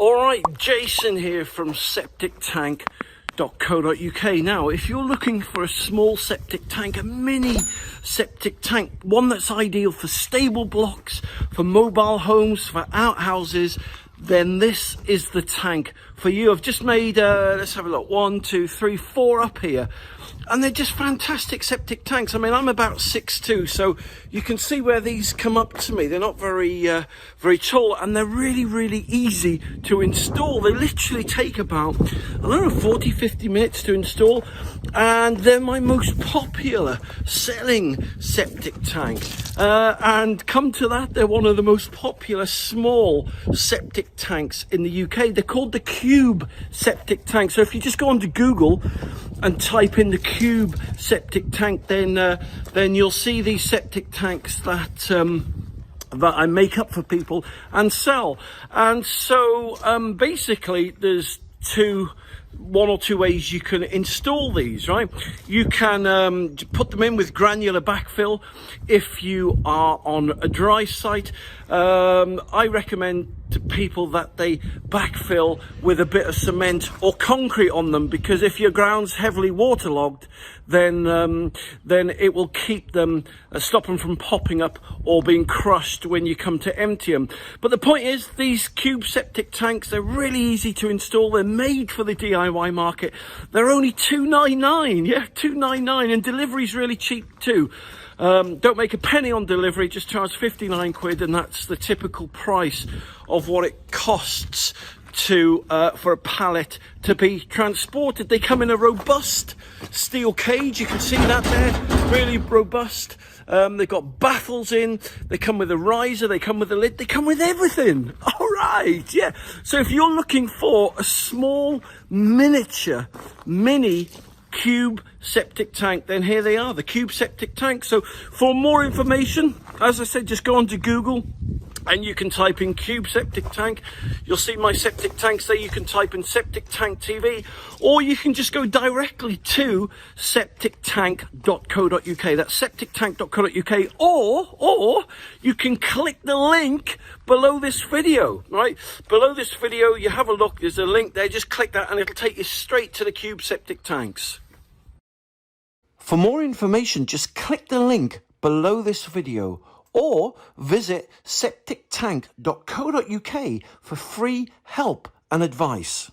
All right, Jason here from septictank.co.uk. Now, if you're looking for a small septic tank, a mini septic tank, one that's ideal for stable blocks, for mobile homes, for outhouses, then this is the tank for you. I've just made, let's have a look, 1, 2, 3, 4 up here. And they're just fantastic septic tanks. I mean, I'm about 6'2", so you can see where these come up to me. They're not very tall, and they're really, really easy to install. They literally take about, I don't know, 40, 50 minutes to install. And they're my most popular selling septic tank. And come to that, they're one of the most popular small septic tanks in the UK. They're called the Cube septic tank. So if you just go onto Google and type in the Cube septic tank, then you'll see these septic tanks that I make up for people and sell. And so basically there's one or two ways you can install these, right? You can put them in with granular backfill if you are on a dry site. I recommend to people that they backfill with a bit of cement or concrete on them, because if your ground's heavily waterlogged, then it will keep them, stop them from popping up or being crushed when you come to empty them. But the point is, these Cube septic tanks, they're really easy to install. They're made for the DIY market. They're only $2.99, yeah, $2.99, and delivery's really cheap too. Don't make a penny on delivery, just charge 59 quid, and that's the typical price of what it costs to for a pallet to be transported. They come in a robust steel cage, you can see that there, really robust. They've got baffles in, they come with a riser, they come with a lid, they come with everything. All right, yeah. So if you're looking for a small, miniature, mini Cube septic tank, then here they are, the Cube septic tank. So for more information, as I said, just go onto Google and you can type in Cube septic tank. You'll see my septic tanks there. You can type in septic tank TV, or you can just go directly to septictank.co.uk. That's septictank.co.uk, or you can click the link below this video, right? Below this video, you have a look, there's a link there, just click that and it'll take you straight to the Cube septic tanks. For more information, just click the link below this video, or visit septictank.co.uk for free help and advice.